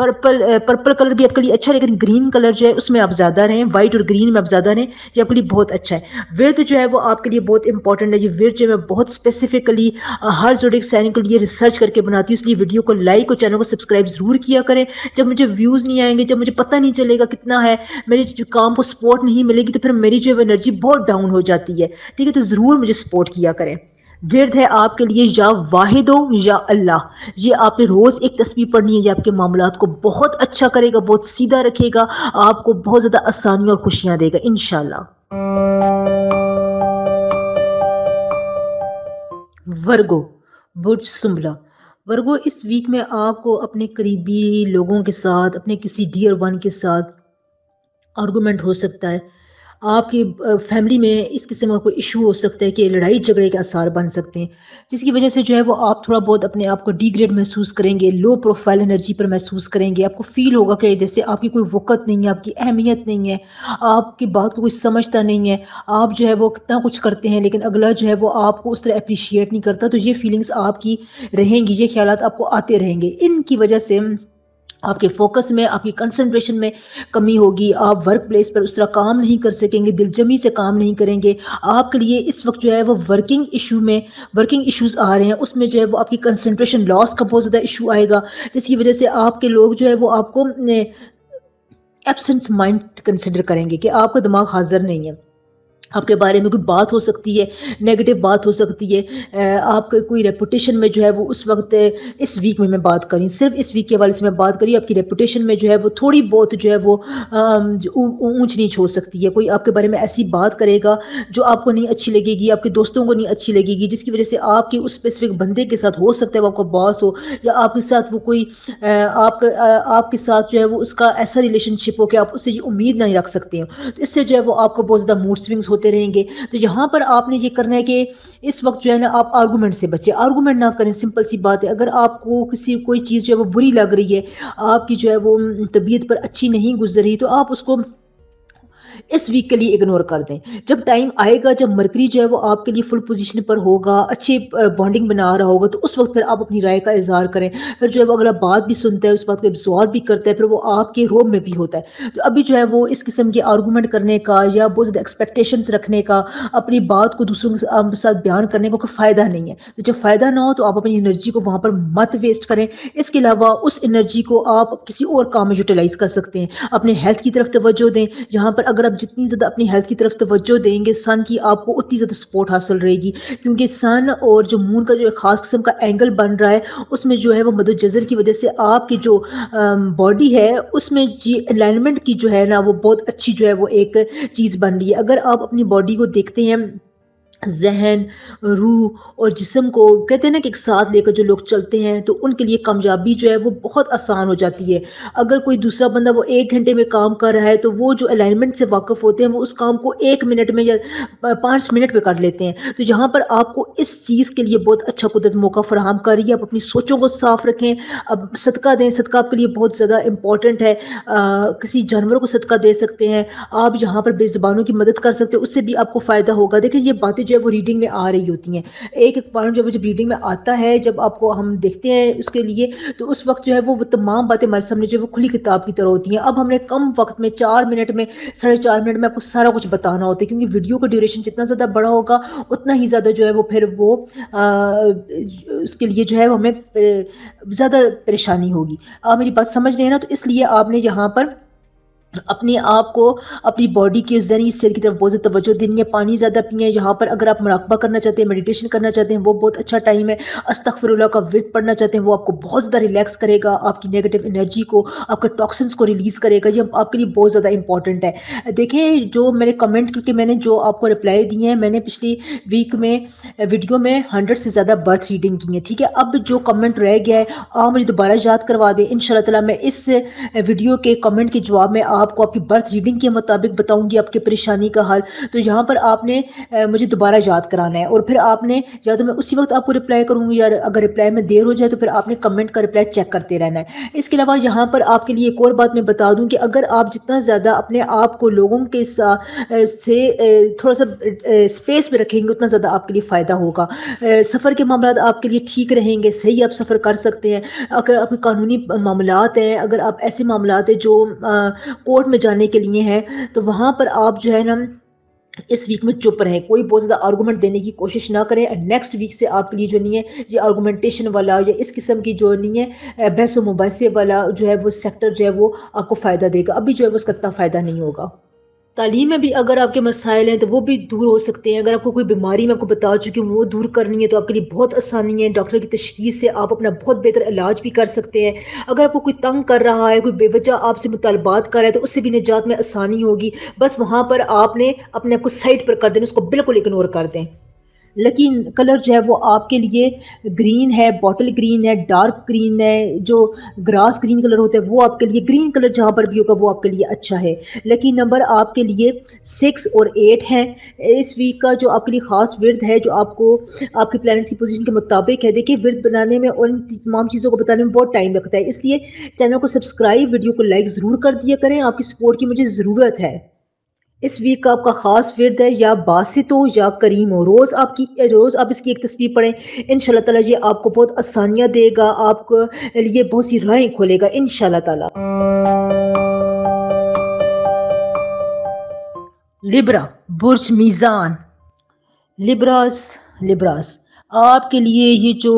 Speaker 1: پرپل کلر بھی آپ کے لیے اچھا ہے، لیکن گرین کلر جو ہے اس میں آپ زیادہ رہیں، وائٹ اور گرین میں آپ زیادہ رہیں، یہ آپ کے لیے بہت اچھا ہے۔ ورد جو ہے وہ آپ کے لیے بہت امپورٹنٹ ہے، یہ ورد جو ہے میں بہت اسپیسیفکلی ہر زوڈک سائن کے لیے ریسرچ کر کے بناتی ہوں، اس لیے ویڈیو کو لائک اور چینل کو سبسکرائب ضرور کیا کریں۔ جب مجھے ویوز نہیں آئیں گے، جب مجھے پتہ نہیں چلے گا کتنا ہے، میرے کام کو سپورٹ نہیں ملے گی، تو پھر میری جو ہے انرجی بہت ڈاؤن ہو جاتی ہے، ٹھیک ہے؟ تو ضرور مجھے سپورٹ کیا کریں۔ ورد ہے آپ کے لیے یا واحد ہو یا اللہ، یہ آپ نے روز ایک تسبیح پڑھنی ہے، یہ آپ کے معاملات کو بہت اچھا کرے گا، بہت سیدھا رکھے گا، آپ کو بہت زیادہ آسانی اور خوشیاں دے گا انشاءاللہ۔ ورگو، برج سنبلا۔ ورگو، اس ویک میں آپ کو اپنے قریبی لوگوں کے ساتھ، اپنے کسی ڈیئر ون کے ساتھ آرگومنٹ ہو سکتا ہے، آپ کی فیملی میں اس قسم کا کوئی ایشو ہو سکتا ہے کہ لڑائی جھگڑے کے آثار بن سکتے ہیں، جس کی وجہ سے جو ہے وہ آپ تھوڑا بہت اپنے آپ کو ڈی گریڈ محسوس کریں گے، لو پروفائل انرجی پر محسوس کریں گے، آپ کو فیل ہوگا کہ جیسے آپ کی کوئی وقت نہیں ہے، آپ کی اہمیت نہیں ہے، آپ کی بات کو کوئی سمجھتا نہیں ہے، آپ جو ہے وہ کتنا کچھ کرتے ہیں لیکن اگلا جو ہے وہ آپ کو اس طرح اپریشیٹ نہیں کرتا، تو یہ فیلنگز آپ کی رہیں گی، یہ خیالات آپ کو آتے رہیں گے۔ ان کی وجہ سے آپ کے فوکس میں، آپ کی کنسنٹریشن میں کمی ہوگی، آپ ورک پلیس پر اس طرح کام نہیں کر سکیں گے، دل جمی سے کام نہیں کریں گے۔ آپ کے لیے اس وقت جو ہے وہ ورکنگ ایشوز آ رہے ہیں، اس میں جو ہے وہ آپ کی کنسنٹریشن لاس کا بہت زیادہ ایشو آئے گا، جس کی وجہ سے آپ کے لوگ جو ہے وہ آپ کو ایبسنس مائنڈ کنسیڈر کریں گے کہ آپ کا دماغ حاضر نہیں ہے، آپ کے بارے میں کوئی بات ہو سکتی ہے، نیگیٹو بات ہو سکتی ہے، آپ کا کوئی ریپوٹیشن میں جو ہے وہ اس وقت اس ویک میں بات کری، صرف اس ویک کے حوالے سے میں بات کری، آپ کی ریپوٹیشن میں جو ہے وہ تھوڑی بہت جو ہے وہ اونچ نیچ ہو سکتی ہے، کوئی آپ کے بارے میں ایسی بات کرے گا جو آپ کو نہیں اچھی لگے گی، آپ کے دوستوں کو نہیں اچھی لگے گی، جس کی وجہ سے آپ کی اس اسپیسیفک بندے کے ساتھ ہو سکتا ہے وہ آپ کا باس ہو، یا آپ کے ساتھ وہ کوئی آپ کے ساتھ جو ہے وہ اس کا ایسا ریلیشن شپ ہو کہ آپ اس سے یہ امید نہیں رکھ سکتے ہیں، تو اس سے جو ہے وہ آپ کو بہت زیادہ موڈ سوئنگز ہوتے رہیں گے۔ تو یہاں پر آپ نے یہ کرنا ہے کہ اس وقت جو ہے نا آپ آرگومنٹ سے بچیں، آرگومنٹ نہ کریں، سمپل سی بات ہے، اگر آپ کو کوئی چیز جو ہے وہ بری لگ رہی ہے، آپ کی جو ہے وہ طبیعت پر اچھی نہیں گزر رہی، تو آپ اس کو اس ویک کے لیے اگنور کر دیں۔ جب ٹائم آئے گا، جب مرکری جو ہے وہ آپ کے لیے فل پوزیشن پر ہوگا، اچھی بانڈنگ بنا رہا ہوگا، تو اس وقت پھر آپ اپنی رائے کا اظہار کریں، پھر جو ہے وہ اگلا بات بھی سنتا ہے، اس بات کو ابزارو بھی کرتا ہے، پھر وہ آپ کے روب میں بھی ہوتا ہے۔ تو ابھی جو ہے وہ اس قسم کے آرگومنٹ کرنے کا یا بہت زیادہ ایکسپیکٹیشنز رکھنے کا، اپنی بات کو دوسروں کے ساتھ بیان کرنے کا کوئی فائدہ نہیں ہے۔ تو جب فائدہ نہ ہو تو آپ اپنی انرجی کو وہاں پر مت ویسٹ کریں، اس کے علاوہ اس انرجی کو آپ کسی اور کام میں یوٹیلائز کر سکتے ہیں، اپنے ہیلتھ کی طرف توجہ دیں، جہاں پر اگر آپ جتنی زیادہ اپنی ہیلتھ کی طرف توجہ دیں گے، سن کی آپ کو اتنی زیادہ سپورٹ حاصل رہے گی، کیونکہ سن اور جو مون کا جو ایک خاص قسم کا اینگل بن رہا ہے، اس میں جو ہے وہ مد و جزر کی وجہ سے آپ کی جو باڈی ہے اس میں الائنمنٹ کی جو ہے نا وہ بہت اچھی جو ہے وہ ایک چیز بن رہی ہے۔ اگر آپ اپنی باڈی کو دیکھتے ہیں، ذہن، روح اور جسم کو کہتے ہیں نا کہ ایک ساتھ لے کر جو لوگ چلتے ہیں تو ان کے لیے کامیابی جو ہے وہ بہت آسان ہو جاتی ہے۔ اگر کوئی دوسرا بندہ وہ 1 گھنٹے میں کام کر رہا ہے تو وہ جو الائنمنٹ سے واقف ہوتے ہیں وہ اس کام کو 1 منٹ میں یا 5 منٹ میں کر لیتے ہیں۔ تو یہاں پر آپ کو اس چیز کے لیے بہت اچھا قدرت موقع فراہم کر رہی ہے، آپ اپنی سوچوں کو صاف رکھیں، اب صدقہ دیں، صدقہ آپ کے لیے بہت زیادہ امپورٹنٹ ہے، کسی جانور کو صدقہ دے سکتے ہیں آپ، یہاں پر بے زبانوں کی مدد کر سکتے ہیں، اس سے بھی آپ کو فائدہ ہوگا۔ دیکھیں یہ باتیں جو ہے وہ ریڈنگ میں آ رہی ہوتی ہیں، ایک پوائنٹ جب ریڈنگ میں آتا ہے، جب آپ کو ہم دیکھتے ہیں اس کے لیے، تو اس وقت جو ہے وہ تمام باتیں ہمارے سامنے جو ہے وہ کھلی کتاب کی طرح ہوتی ہیں۔ اب ہم نے کم وقت میں 4 منٹ میں 4.5 منٹ میں آپ کو سارا کچھ بتانا ہوتا ہے، کیونکہ ویڈیو کا ڈیوریشن جتنا زیادہ بڑا ہوگا اتنا ہی زیادہ جو ہے وہ پھر وہ اس کے لیے جو ہے ہمیں زیادہ پریشانی ہوگی۔ آپ میری بات سمجھ رہے ہیں نا؟ تو اس لیے آپ نے یہاں پر اپنے آپ کو، اپنی باڈی کی ذہنی صحت کی طرف بہت زیادہ توجہ دینی ہے، پانی زیادہ پئیں۔ یہاں پر اگر آپ مراقبہ کرنا چاہتے ہیں، میڈیٹیشن کرنا چاہتے ہیں، وہ بہت اچھا ٹائم ہے۔ استغفر اللہ کا ورد پڑھنا چاہتے ہیں، وہ آپ کو بہت زیادہ ریلیکس کرے گا، آپ کی نیگیٹو انرجی کو، آپ کے ٹاکسنس کو ریلیز کرے گا، یہ آپ کے لیے بہت زیادہ امپورٹنٹ ہے۔ دیکھیں جو میں نے کمنٹ، کیونکہ میں نے جو آپ کو رپلائی دیے ہیں، میں نے پچھلی ویک میں ویڈیو میں 100 سے زیادہ برتھ ریڈنگ کی ہیں، ٹھیک ہے؟ اب جو کمنٹ رہ گیا ہے آپ مجھے دوبارہ یاد کروا دیں، انشاءاللہ تعالی میں اس ویڈیو کے کمنٹ کے جواب میں آپ کو آپ کی برتھ ریڈنگ کے مطابق بتاؤں گی آپ کی پریشانی کا حل. تو یہاں پر آپ نے مجھے دوبارہ یاد کرانا ہے، اور پھر آپ نے یا تو میں اسی وقت آپ کو رپلائی کروں گی، یا اگر رپلائی میں دیر ہو جائے تو پھر آپ نے کمنٹ کا رپلائی چیک کرتے رہنا ہے. اس کے علاوہ یہاں پر آپ کے لیے ایک اور بات میں بتا دوں کہ اگر آپ جتنا زیادہ اپنے آپ کو لوگوں کے سے تھوڑا سا اسپیس میں رکھیں گے اتنا زیادہ آپ کے لیے فائدہ ہوگا. سفر کے معاملات آپ کے لیے ٹھیک رہیں گے، صحیح آپ سفر کر سکتے ہیں. اگر آپ قانونی معاملات ہیں، اگر آپ ایسے معاملات ہیں جو کورٹ میں جانے کے لیے ہیں، تو وہاں پر آپ جو ہے نا اس ویک میں چپ رہیں، کوئی بہت زیادہ آرگومنٹ دینے کی کوشش نہ کریں. نیکسٹ ویک سے آپ کے لیے جو نہیں ہے یہ آرگومنٹیشن والا یا اس قسم کی جو نہیں ہے بحث و مباحثے والا جو ہے وہ سیکٹر جو ہے وہ آپ کو فائدہ دے گا. ابھی جو ہے وہ اس کا اتنا فائدہ نہیں ہوگا. تعلیم میں بھی اگر آپ کے مسائل ہیں تو وہ بھی دور ہو سکتے ہیں. اگر آپ کو کوئی بیماری میں آپ کو بتا چکی ہوں وہ دور کرنی ہے تو آپ کے لیے بہت آسانی ہے. ڈاکٹر کی تشخیص سے آپ اپنا بہت بہتر علاج بھی کر سکتے ہیں. اگر آپ کو کوئی تنگ کر رہا ہے، کوئی بے وجہ آپ سے مطالبات کر رہا ہے تو اس سے بھی نجات میں آسانی ہوگی. بس وہاں پر آپ نے اپنے آپ کو سائڈ پر کر دینا، اس کو بالکل اگنور کر دیں. لیکن کلر جو ہے وہ آپ کے لیے گرین ہے، باٹل گرین ہے، ڈارک گرین ہے، جو گراس گرین کلر ہوتا ہے وہ آپ کے لیے، گرین کلر جہاں پر بھی ہوگا وہ آپ کے لیے اچھا ہے. لیکن نمبر آپ کے لیے 6 اور 8 ہیں. اس ویک کا جو آپ کے لیے خاص ورد ہے جو آپ کو آپ کے پلانٹس کی پوزیشن کے مطابق ہے. دیکھیے ورد بنانے میں اور ان تمام چیزوں کو بتانے میں بہت ٹائم لگتا ہے، اس لیے چینل کو سبسکرائب، ویڈیو کو لائک ضرور کر دیا کریں. آپ کی سپورٹ کی مجھے ضرورت ہے. اس ویک کا آپ کا خاص ورد ہے یا باسط ہو یا کریم ہو. روز آپ اس کی ایک تسبیح پڑھیں. انشاءاللہ تعالی یہ آپ کو بہت آسانیاں دے گا، آپ کو لیے بہت سی راہیں کھولے گا انشاءاللہ تعالی. لبرا، برج میزان. لبراس آپ کے لیے یہ جو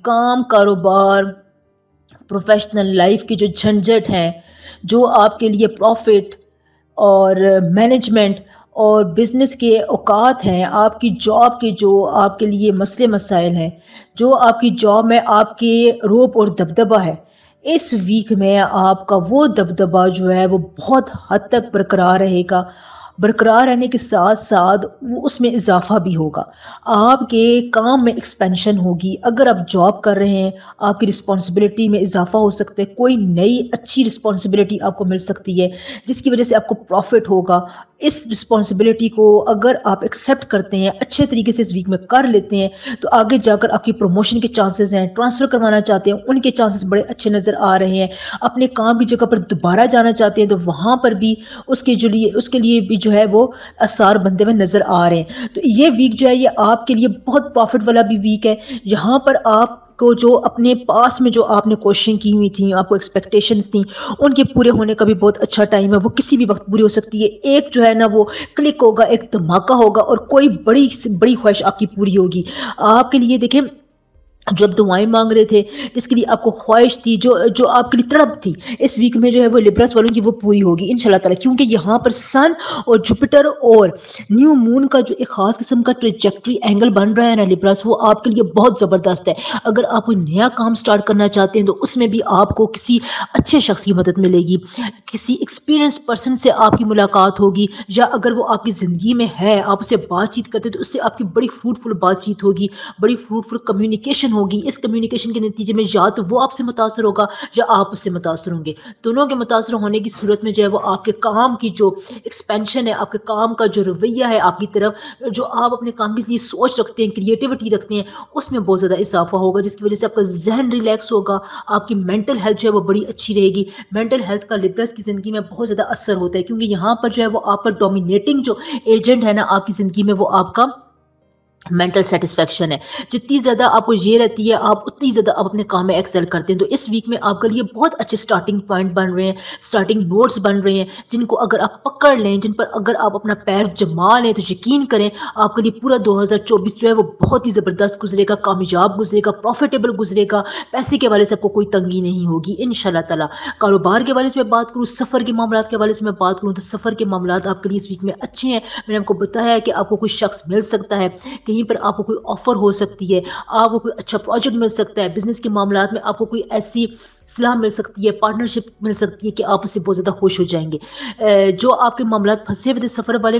Speaker 1: کام، کاروبار، پروفیشنل لائف کی جو جھنجھٹ ہیں، جو آپ کے لیے پروفٹ اور مینجمنٹ اور بزنس کے اوقات ہیں، آپ کی جاب کے جو آپ کے لیے مسئلے مسائل ہیں، جو آپ کی جاب میں آپ کے روب اور دبدبہ ہے، اس ویک میں آپ کا وہ دبدبہ جو ہے وہ بہت حد تک برقرار رہے گا. برقرار رہنے کے ساتھ ساتھ اس میں اضافہ بھی ہوگا. آپ کے کام میں ایکسپینشن ہوگی. اگر آپ جاب کر رہے ہیں آپ کی رسپانسبلٹی میں اضافہ ہو سکتا ہے، کوئی نئی اچھی رسپانسبلٹی آپ کو مل سکتی ہے جس کی وجہ سے آپ کو پروفٹ ہوگا. اس رسپانسبلٹی کو اگر آپ ایکسیپٹ کرتے ہیں، اچھے طریقے سے اس ویک میں کر لیتے ہیں، تو آگے جا کر آپ کی پروموشن کے چانسز ہیں. ٹرانسفر کروانا چاہتے ہیں ان کے چانسز بڑے اچھے نظر آ رہے ہیں. اپنے کام کی جگہ پر دوبارہ جانا چاہتے ہیں تو وہاں پر بھی اس کے لیے بھی جو ہے وہ آثار بنتے ہوئے نظر آ رہے ہیں. تو یہ ویک جو ہے یہ آپ کے لیے بہت پروفٹ والا بھی ویک ہے. یہاں پر آپ کو جو اپنے پاس میں جو آپ نے کوششیں کی ہوئی تھیں، آپ کو ایکسپیکٹیشنز تھیں، ان کے پورے ہونے کا بھی بہت اچھا ٹائم ہے. وہ کسی بھی وقت پوری ہو سکتی ہے. ایک جو ہے نا وہ کلک ہوگا، ایک دھماکہ ہوگا اور کوئی بڑی سے بڑی خواہش آپ کی پوری ہوگی. آپ کے لیے دیکھیں جو آپ دعائیں مانگ رہے تھے، جس کے لیے آپ کو خواہش تھی، جو آپ کے لیے تڑپ تھی، اس ویک میں جو ہے وہ لبرس والوں کی وہ پوری ہوگی انشاءاللہ تعالی. کیونکہ یہاں پر سن اور جوپیٹر اور نیو مون کا جو ایک خاص قسم کا ٹریجیکٹری اینگل بن رہا ہے نا لبرس، وہ آپ کے لیے بہت زبردست ہے. اگر آپ کوئی نیا کام سٹارٹ کرنا چاہتے ہیں تو اس میں بھی آپ کو کسی اچھے شخص کی مدد ملے گی، کسی ایکسپیرینسڈ پرسن سے آپ کی ملاقات ہوگی، یا اگر وہ آپ کی زندگی میں ہے آپ اسے بات چیت کرتے تو اس سے آپ کی بڑی فروٹفل بات چیت ہوگی، بڑی فروٹفل کمیونیکیشن ہوگی. اس کمیونیکیشن کے نتیجے میں یا تو وہ آپ سے متاثر ہوگا یا آپ اس سے متاثر ہوں گے. دونوں کے متاثر ہونے کی صورت میں جو ہے وہ آپ کے کام کی جو ایکسپینشن ہے، آپ کے کام کا جو رویہ ہے آپ کی طرف، جو آپ اپنے کام کے لیے سوچ رکھتے ہیں، کریٹیوٹی رکھتے ہیں، اس میں بہت زیادہ اضافہ ہوگا، جس کی وجہ سے آپ کا ذہن ریلیکس ہوگا. آپ کی مینٹل ہیلتھ جو ہے وہ بڑی اچھی رہے گی. مینٹل ہیلتھ کا لبرس کی زندگی میں بہت زیادہ اثر ہوتا ہے، کیونکہ یہاں پر جو ہے وہ آپ کا ڈومینیٹنگ جو ایجنٹ ہے نا آپ کی زندگی میں، وہ آپ کا مینٹل سیٹسفیکشن ہے. جتنی زیادہ آپ کو یہ رہتی ہے آپ اتنی زیادہ آپ اپنے کام میں ایکسل کرتے ہیں. تو اس ویک میں آپ کے لیے بہت اچھے سٹارٹنگ پوائنٹ بن رہے ہیں، سٹارٹنگ نوٹس بن رہے ہیں، جن کو اگر آپ پکڑ لیں، جن پر اگر آپ اپنا پیر جما لیں تو یقین کریں آپ کے لیے پورا 2024 جو ہے وہ بہت ہی زبردست گزرے گا، کامیاب گزرے گا، پروفیٹیبل گزرے گا. پیسے کے حوالے سے آپ کو کوئی تنگی نہیں ہوگی انشاءاللہ تعالی. کاروبار کے حوالے سے میں بات کروں، سفر کے معاملات کے حوالے سے میں بات کروں تو سفر کے معاملات آپ کے لیے اس ویک میں اچھے ہیں. میں نے آپ کو بتایا ہے کہ آپ کو کوئی شخص مل سکتا ہے، کہیں پر آپ کو کوئی آفر ہو سکتی ہے، آپ کو کوئی اچھا پروجیکٹ مل سکتا ہے. بزنس کے معاملات میں آپ کو کوئی ایسی صلاح مل سکتی ہے، پارٹنرشپ مل سکتی ہے کہ آپ اس سے بہت زیادہ خوش ہو جائیں گے. جو آپ کے معاملات پھنسے ہوئے تھے سفر والے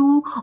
Speaker 1: 2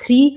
Speaker 1: 3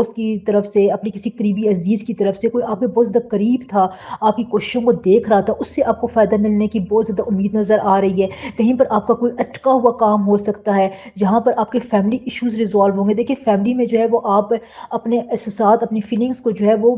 Speaker 1: دوست کی طرف سے, اپنے کسی قریبی عزیز کی طرف سے, کوئی آپ کے بہت زیادہ قریب تھا, آپ کی کوششوں کو دیکھ رہا تھا, اس سے آپ کو فائدہ ملنے کی بہت زیادہ امید نظر آ رہی ہے. کہیں پر آپ کا کوئی اٹکا ہوا کام ہو سکتا ہے جہاں پر آپ کے فیملی ایشوز ریزالو ہوں گے. دیکھیے فیملی میں جو ہے وہ آپ اپنے احساسات, اپنی فیلنگس کو جو ہے وہ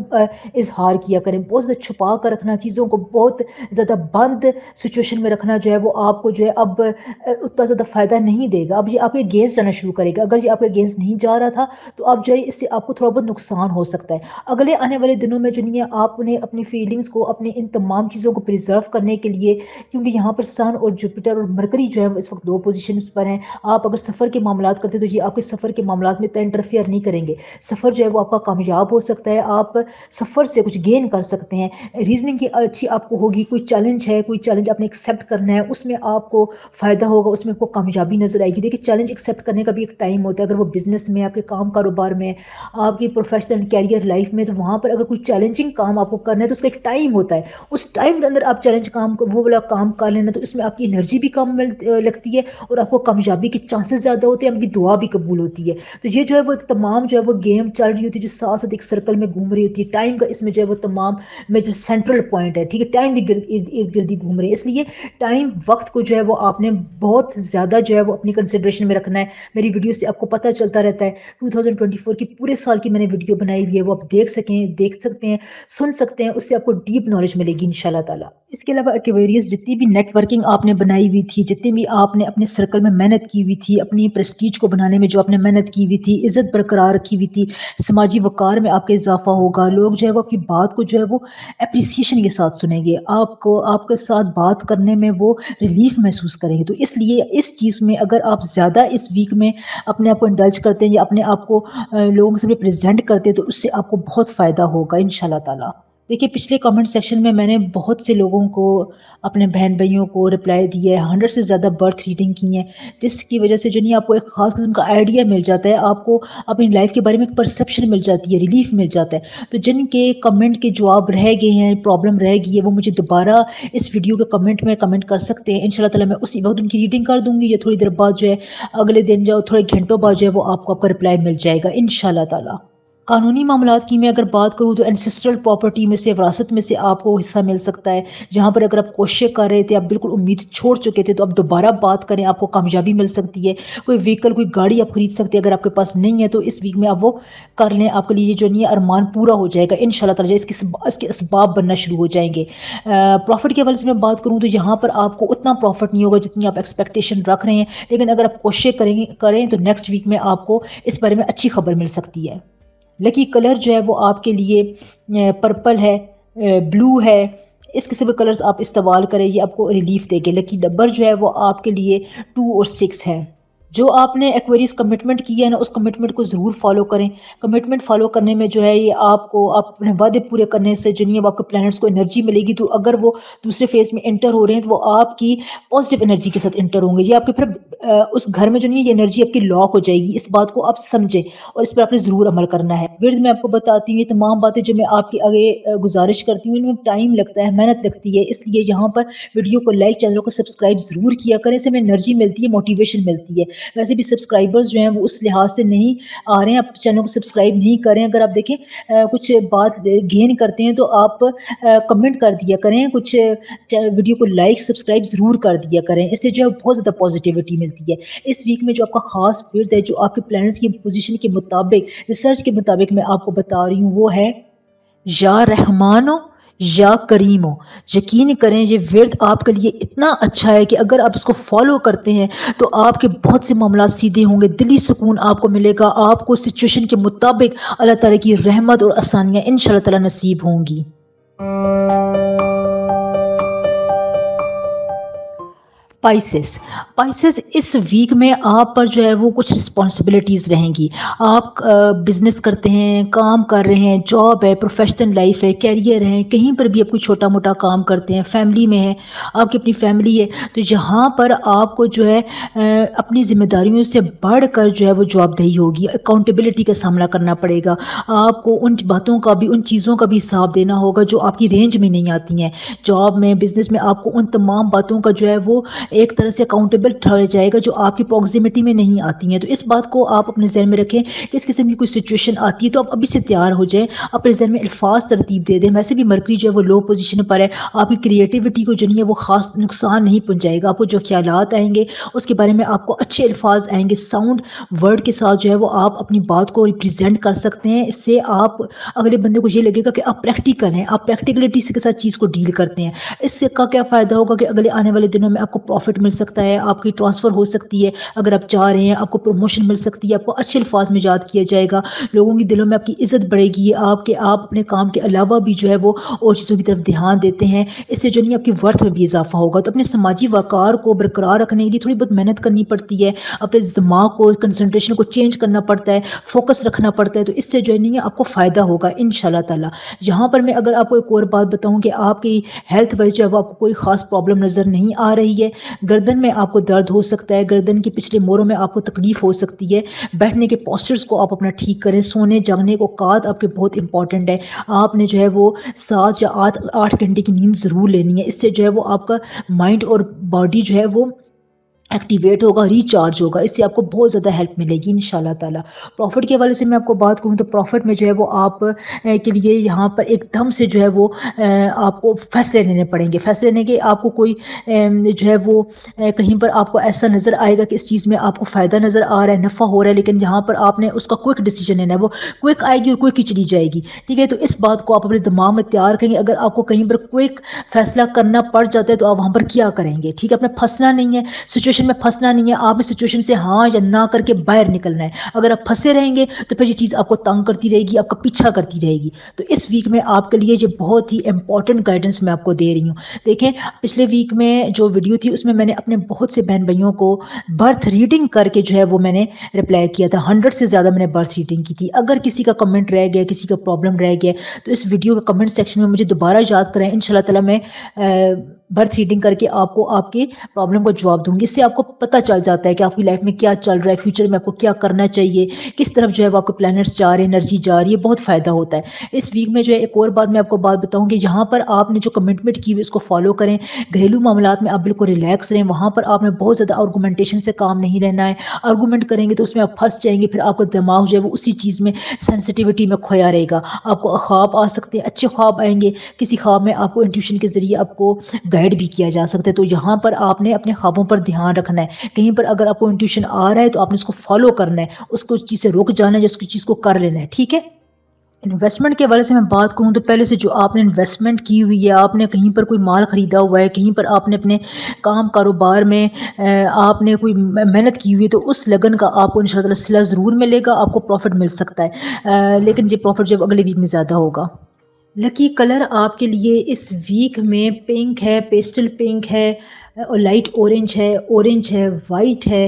Speaker 1: اظہار کیا کریں. بہت زیادہ چھپا کر رکھنا, چیزوں کو بہت زیادہ بند سچویشن میں رکھنا جو ہے وہ آپ کو جو ہے اب اتنا زیادہ فائدہ نہیں دے گا. اب یہ آپ کے اگینسٹ جانا شروع کرے گا. اگر یہ آپ کے اگینسٹ نہیں جا رہا تھا تو اب جو ہے اس سے آپ کو تھوڑا بہت نقصان ہو سکتا ہے. اگلے آنے والے دنوں میں جو نہیں آپ نے اپنی فیلنگس کو, اپنے ان تمام چیزوں کو پریزرو کرنے کے لیے, کیونکہ یہاں پر سن اور جوپیٹر اور مرکری جو ہے اس وقت 2 پوزیشنز پر ہیں. آپ اگر سفر کے معاملات کرتے تو یہ آپ کے سفر کے معاملات میں انٹرفیئر نہیں کریں گے. سفر جو ہے وہ آپ کا کامیاب ہو سکتا ہے, آپ سفر سے کچھ گین کر سکتے ہیں. ریزننگ کی اچھی آپ کو ہوگی. کوئی چیلنج ہے, کوئی چیلنج آپ نے ایکسیپٹ کرنا ہے, اس میں آپ کو فائدہ ہوگا, اس میں آپ کو کامیابی نظر آئے گی. دیکھیے چیلنج ایکسیپٹ کرنے کا بھی ایک ٹائم ہوتا ہے. اگر وہ بزنس میں, آپ کے کام کاروبار میں, آپ کی پروفیشنل کیریئر لائف میں, تو وہاں پر اگر کوئی چیلنجنگ کام آپ کو کرنا ہے تو اس کا ایک ٹائم ہوتا ہے. اس ٹائم کے اندر آپ چیلنج کام کو وہ والا کام کر لینا, تو اس میں آپ کی انرجی بھی کم لگتی ہے اور آپ کو کامیابی کے چانسز زیادہ ہوتے ہیں, آپ کی دعا بھی قبول ہوتی ہے. تو یہ جو ہے وہ ایک تمام جو ہے وہ گیم چل رہی ہوتی ہے جو ساتھ ساتھ ایک سرکل میں گھوم رہی ہوتی ہے. ٹائم کا اس میں جو ہے وہ تمام میں جو سینٹرل پوائنٹ ہے, ٹھیک ہے, ٹائم بھی ارد گرد ہی گھوم رہے ہیں. اس لیے ٹائم, وقت کو جو ہے وہ آپ نے بہت زیادہ جو ہے وہ اپنی کنسیڈریشن میں رکھنا ہے. میری ویڈیو سے آپ کو پتہ چلتا رہتا ہے 2024 کی پورے سال کی میں نے ویڈیو بنائی ہوئی ہے, وہ آپ دیکھ سکتے ہیں, سن سکتے ہیں. اس سے آپ کو ڈیپ نالج ملے گی انشاءاللہ تعالی. اس کے علاوہ ایکویریس جتنی بھی نیٹ ورکنگ آپ نے بنائی ہوئی تھی, جتنی بھی آپ نے اپنے سرکل میں محنت کی ہوئی تھی, اپنی پریسٹیج کو بنانے میں جو آپ نے محنت کی ہوئی تھی, عزت برقرار رکھی ہوئی تھی, سماجی وقار میں آپ کا اضافہ ہوگا. لوگ جو ہے وہ آپ کی بات کو جو ہے وہ اپریسیشن کے ساتھ سنیں گے, آپ کے ساتھ بات کرنے میں وہ ریلیف محسوس کریں گے. تو اس لیے اس چیز میں اگر آپ زیادہ اس ویک میں اپنے آپ کو انڈلج کرتے ہیں یا اپنے آپ کو لوگوں کے سامنے پریزنٹ کرتے ہیں تو اس سے آپ کو بہت فائدہ ہوگا انشاءاللہ تعالی. دیکھیے پچھلے کامنٹ سیکشن میں نے بہت سے لوگوں کو, اپنے بہن بھائیوں کو رپلائی دی ہے. 100 سے زیادہ برتھ ریڈنگ کی ہیں, جس کی وجہ سے جو نہیں آپ کو ایک خاص قسم کا آئیڈیا مل جاتا ہے, آپ کو اپنی لائف کے بارے میں ایک پرسیپشن مل جاتی ہے, ریلیف مل جاتا ہے. تو جن کے کمنٹ کے جواب رہ گئے ہیں, پرابلم رہ گئی ہے, وہ مجھے دوبارہ اس ویڈیو کے کمنٹ میں کمنٹ کر سکتے ہیں. انشاءاللہ تعالی میں اسی وقت ان کی ریڈنگ کر دوں گی, یا تھوڑی دیر بعد جو ہے اگلے دن جو تھوڑے گھنٹوں بعد جو ہے وہ آپ کو آپ کا رپلائی مل جائے گا انشاءاللہ تعالی. قانونی معاملات کی میں اگر بات کروں تو اینسسٹرل پراپرٹی میں سے, وراثت میں سے آپ کو حصہ مل سکتا ہے. جہاں پر اگر آپ کوشش کر رہے تھے, آپ بالکل امید چھوڑ چکے تھے, تو آپ دوبارہ بات کریں, آپ کو کامیابی مل سکتی ہے. کوئی وہیکل, کوئی گاڑی آپ خرید سکتے ہیں. اگر آپ کے پاس نہیں ہے تو اس ویک میں آپ وہ کر لیں, آپ کے لیے جو نہیں ارمان پورا ہو جائے گا انشاءاللہ تعالی. اس کے اسباب بننا شروع ہو جائیں گے. پروفٹ کے حوالے سے میں بات کروں تو یہاں پر آپ کو اتنا پروفٹ نہیں ہوگا جتنی آپ ایکسپیکٹیشن رکھ رہے ہیں, لیکن اگر آپ کوشش کریں تو نیکسٹ ویک میں آپ کو اس بارے میں اچھی خبر مل سکتی ہے. لکی کلر جو ہے وہ آپ کے لیے پرپل ہے, بلو ہے, اس قسم کے کلرز آپ استعمال کریں, یہ آپ کو ریلیف دے گے. لکی نمبر جو ہے وہ آپ کے لیے 2 اور 6 ہے. جو آپ نے ایکویریز کمٹمنٹ کی ہے نا, اس کمٹمنٹ کو ضرور فالو کریں. کمٹمنٹ فالو کرنے میں جو ہے یہ آپ کو اپنے وعدے پورے کرنے سے جو نہیں اب آپ کے پلانٹس کو انرجی ملے گی. تو اگر وہ دوسرے فیز میں انٹر ہو رہے ہیں تو وہ آپ کی پازیٹیو انرجی کے ساتھ انٹر ہوں گے. یہ آپ کے پھر اس گھر میں جو نہیں ہے یہ انرجی آپ کی لاک ہو جائے گی. اس بات کو آپ سمجھیں اور اس پر آپ نے ضرور عمل کرنا ہے. ورد میں آپ کو بتاتی ہوں, یہ تمام باتیں جو میں آپ کے آگے گزارش کرتی ہوں, ان میں ٹائم لگتا ہے, محنت لگتی ہے. اس لیے یہاں پر ویڈیو کو لائک, چینل کو سبسکرائب ضرور کیا کریں. اس سے ہمیں انرجی ملتی ہے, موٹیویشن ملتی ہے. ویسے بھی سبسکرائبرز جو ہیں وہ اس لحاظ سے نہیں آ رہے ہیں, آپ چینل کو سبسکرائب نہیں کر رہے ہیں. اگر آپ دیکھیں کچھ بات گین کرتے ہیں تو آپ کمنٹ کر دیا کریں, کچھ ویڈیو کو لائک سبسکرائب ضرور کر دیا کریں. اس سے جو ہے بہت زیادہ پازیٹیوٹی ملتی ہے. اس ویک میں جو آپ کا خاص ورد ہے, جو آپ کے پلانٹس کی پوزیشن کے مطابق, ریسرچ کے مطابق میں آپ کو بتا رہی ہوں, وہ ہے یا رحمانو یا کریمو. یقین کریں یہ ورد آپ کے لیے اتنا اچھا ہے کہ اگر آپ اس کو فالو کرتے ہیں تو آپ کے بہت سے معاملات سیدھے ہوں گے, دلی سکون آپ کو ملے گا. آپ کو سچویشن کے مطابق اللہ تعالیٰ کی رحمت اور آسانیاں انشاءاللہ تعالیٰ نصیب ہوں گی. پائسز اس ویک میں آپ پر جو ہے وہ کچھ رسپانسبلٹیز رہیں گی. آپ بزنس کرتے ہیں, کام کر رہے ہیں, جاب ہے, پروفیشنل لائف ہے, کیریئر ہے, کہیں پر بھی آپ کوئی چھوٹا موٹا کام کرتے ہیں, فیملی میں ہے, آپ کی اپنی فیملی ہے, تو یہاں پر آپ کو جو ہے اپنی ذمہ داریوں سے بڑھ کر جو ہے وہ جواب دہی ہوگی. اکاؤنٹیبلٹی کا سامنا کرنا پڑے گا. آپ کو ان باتوں کا بھی, ان چیزوں کا بھی حساب دینا ہوگا جو آپ کی رینج میں نہیں آتی ہیں. جاب میں, بزنس میں آپ کو ان تمام باتوں کا جو ہے وہ ایک طرح سے اکاؤنٹیبل ٹھہرایا جائے گا جو آپ کی پروگزیمٹی میں نہیں آتی ہیں. تو اس بات کو آپ اپنے ذہن میں رکھیں کہ اس قسم کی کوئی سچویشن آتی ہے تو آپ ابھی سے تیار ہو جائیں, اپنے ذہن میں الفاظ ترتیب دے دیں. ویسے بھی مرکری جو ہے وہ لو پوزیشن پر ہے, آپ کی کریٹیوٹی کو جو نہیں ہے وہ خاص نقصان نہیں پہنچائے گا. آپ کو جو خیالات آئیں گے اس کے بارے میں آپ کو اچھے الفاظ آئیں گے, ساؤنڈ ورڈ کے ساتھ جو ہے وہ آپ اپنی بات کو ریپرزینٹ کر سکتے ہیں. اس سے آپ اگلے بندے کو یہ لگے گا کہ آپ پریکٹیکل ہیں, آپ پریکٹیکلٹی کے ساتھ چیز کو ڈیل کرتے ہیں. اس سے کا کیا فائدہ ہوگا کہ اگلے آنے والے دنوں میں آپ کو پروفٹ مل سکتا ہے, آپ کی ٹرانسفر ہو سکتی ہے اگر آپ چاہ رہے ہیں, آپ کو پروموشن مل سکتی ہے, آپ کو اچھے الفاظ میں یاد کیا جائے گا, لوگوں کی دلوں میں آپ کی عزت بڑھے گی. آپ اپنے کام کے علاوہ بھی جو ہے وہ اور چیزوں کی طرف دھیان دیتے ہیں, اس سے جو نہیں آپ کی ورتھ میں بھی اضافہ ہوگا. تو اپنے سماجی وقار کو برقرار رکھنے کے لیے تھوڑی بہت محنت کرنی پڑتی ہے, اپنے دماغ کو کنسنٹریشن کو چینج کرنا پڑتا ہے, فوکس رکھنا پڑتا ہے. تو اس سے جو ہے نہیں آپ کو فائدہ ہوگا انشاءاللہ تعالی. یہاں پر میں اگر آپ کو ایک اور بات بتاؤں کہ آپ کی ہیلتھ وائز جو ہے وہ آپ کو کوئی خاص پرابلم نظر نہیں آ رہی ہے. گردن میں آپ کو درد ہو سکتا ہے, گردن کے پچھلے موڑوں میں آپ کو تکلیف ہو سکتی ہے, بیٹھنے کے پوسچرز کو آپ اپنا ٹھیک کریں. سونے جاگنے کو اوقات آپ کے بہت امپورٹنٹ ہے, آپ نے جو ہے وہ 7 یا 8 گھنٹے کی نیند ضرور لینی ہے. اس سے جو ہے وہ آپ کا مائنڈ اور باڈی جو ہے وہ ایکٹیویٹ ہوگا, ریچارج ہوگا. اس سے آپ کو بہت زیادہ ہیلپ ملے گی انشاءاللہ تعالی. پروفٹ کے حوالے سے میں آپ کو بات کروں تو پروفٹ میں جو ہے وہ آپ کے لیے یہاں پر ایک دم سے جو ہے وہ آپ کو فیصلے لینے پڑیں گے. فیصلے لینے کے آپ کو کوئی جو ہے وہ کہیں پر آپ کو ایسا نظر آئے گا کہ اس چیز میں آپ کو فائدہ نظر آ رہا ہے, نفع ہو رہا ہے, لیکن یہاں پر آپ نے اس کا کوئک ڈیسیجن لینا ہے. وہ کوئک آئے گی اور کوئک ہی چلی جائے گی, ٹھیک ہے. تو اس بات کو آپ اپنے دماغ میں تیار کریں گے. اگر آپ کو کہیں پر کوئک فیصلہ کرنا پڑ جاتا ہے تو آپ وہاں پر کیا کریں گے, ٹھیک ہے. آپ نے پھنسنا نہیں ہے, سچویشن میں پھنسنا نہیں ہے, آپ اس سچویشن سے ہاں یا نہ کر کے باہر نکلنا ہے. اگر آپ پھنسے رہیں گے تو پھر یہ چیز آپ کو تنگ کرتی رہے گی, آپ کا پیچھا کرتی رہے گی. تو اس ویک میں آپ کے لیے یہ بہت ہی امپورٹنٹ گائیڈنس میں آپ کو دے رہی ہوں. دیکھیں پچھلے ویک میں جو ویڈیو تھی اس میں نے اپنے بہت سے بہن بھائیوں کو برتھ ریڈنگ کر کے جو ہے وہ میں نے رپلائی کیا تھا. 100 سے زیادہ میں نے برتھ ریڈنگ کی تھی. اگر کسی کا کمنٹ رہ گیا, کسی کا پرابلم رہ گیا تو اس ویڈیو کا کمنٹ سیکشن میں مجھے دوبارہ یاد کریں. انشاءاللہ تعالی میں برتھ ریڈنگ کر کے آپ کو آپ کی پرابلم کو جواب دوں گی. اس سے آپ کو پتہ چل جاتا ہے کہ آپ کی لائف میں کیا چل رہا ہے, فیوچر میں آپ کو کیا کرنا چاہیے, کس طرف جو ہے وہ آپ کو پلانٹس جا رہے ہیں, انرجی جا رہی ہے. بہت فائدہ ہوتا ہے. اس ویک میں جو ہے ایک اور بات میں آپ کو بات بتاؤں کہ یہاں پر آپ نے جو کمٹمنٹ کی ہوئی اس کو فالو کریں. گھریلو معاملات میں آپ بالکل ریلیکس رہیں. وہاں پر آپ نے بہت زیادہ آرگومنٹیشن سے کام نہیں لینا ہے. آرگومنٹ کریں گے تو اس میں آپ پھنس جائیں گے, پھر آپ کا دماغ جو ہے وہ اسی چیز میں سینسٹیوٹی میں کھویا رہے گا. آپ کو خواب آ سکتے ہیں, اچھے خواب آئیں گے. کسی خواب میں آپ کو انٹیوشن کے ذریعے آپ کو گائیڈ بھی کیا جا سکتا ہے. تو یہاں پر آپ نے اپنے خوابوں پر دھیان رکھنا ہے. کہیں پر اگر آپ کو انٹیوشن آ رہا ہے تو آپ نے اس کو فالو کرنا ہے, اس کو چیز سے رک جانا ہے, اس کی چیز کو کر لینا ہے, ٹھیک ہے. انویسٹمنٹ کے حوالے سے میں بات کروں تو پہلے سے جو آپ نے انویسٹمنٹ کی ہوئی ہے, آپ نے کہیں پر کوئی مال خریدا ہوا ہے, کہیں پر آپ نے اپنے کام کاروبار میں آپ نے کوئی محنت کی ہوئی ہے, تو اس لگن کا آپ کو انشاءاللہ تعالی صلہ ضرور ملے گا. آپ کو پروفٹ مل سکتا ہے, لیکن یہ پروفٹ جو اگلے ویک میں زیادہ ہوگا. لکی کلر آپ کے لیے اس ویک میں پنک ہے, پیسٹل پنک ہے, اور لائٹ اورنج ہے, وائٹ ہے,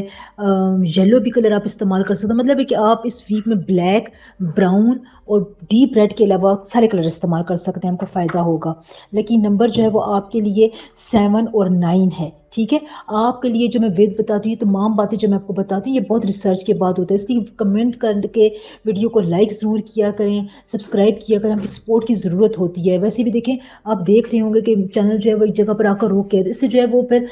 Speaker 1: یلو بھی کلر آپ استعمال کر سکتے ہیں. مطلب ہے کہ آپ اس ویک میں بلیک, براؤن اور ڈیپ ریڈ کے علاوہ سارے کلر استعمال کر سکتے ہیں, آپ کو فائدہ ہوگا. لیکن نمبر جو ہے وہ آپ کے لیے 7 اور 9 ہے, ٹھیک ہے. آپ کے لیے جو میں وید بتاتی ہوں, یہ تمام باتیں جو میں آپ کو بتاتی ہوں یہ بہت ریسرچ کے بعد ہوتا ہے. اس لیے کمنٹ کر کے ویڈیو کو لائک ضرور کیا کریں, سبسکرائب کیا کریں. آپ کی سپورٹ کی ضرورت ہوتی ہے. ویسے بھی دیکھیں آپ دیکھ رہے ہوں گے کہ چینل جو ہے وہ ایک جگہ پر آ کر روک کے, اس سے جو ہے وہ پھر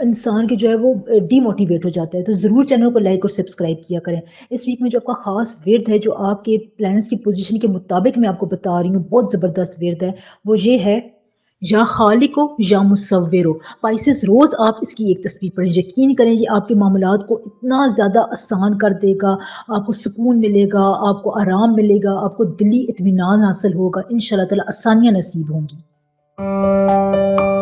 Speaker 1: انسان کے جو ہے وہ ڈی موٹیویٹ ہو جاتا ہے. تو ضرور چینل کو لائک اور سبسکرائب کیا کریں. اس ویک میں جو آپ کا خاص ورد ہے جو آپ کے پلانٹس کی پوزیشن کے مطابق میں آپ کو بتا رہی ہوں, بہت زبردست ورد ہے, وہ یہ ہے یا خالق ہو یا مصور ہو. پائسس روز آپ اس کی ایک تصویر پڑھیں, یقین کریں یہ آپ کے معاملات کو اتنا زیادہ آسان کر دے گا. آپ کو سکون ملے گا, آپ کو آرام ملے گا, آپ کو دلی اطمینان حاصل ہوگا. انشاءاللہ تعالی آسانیاں نصیب ہوں گی.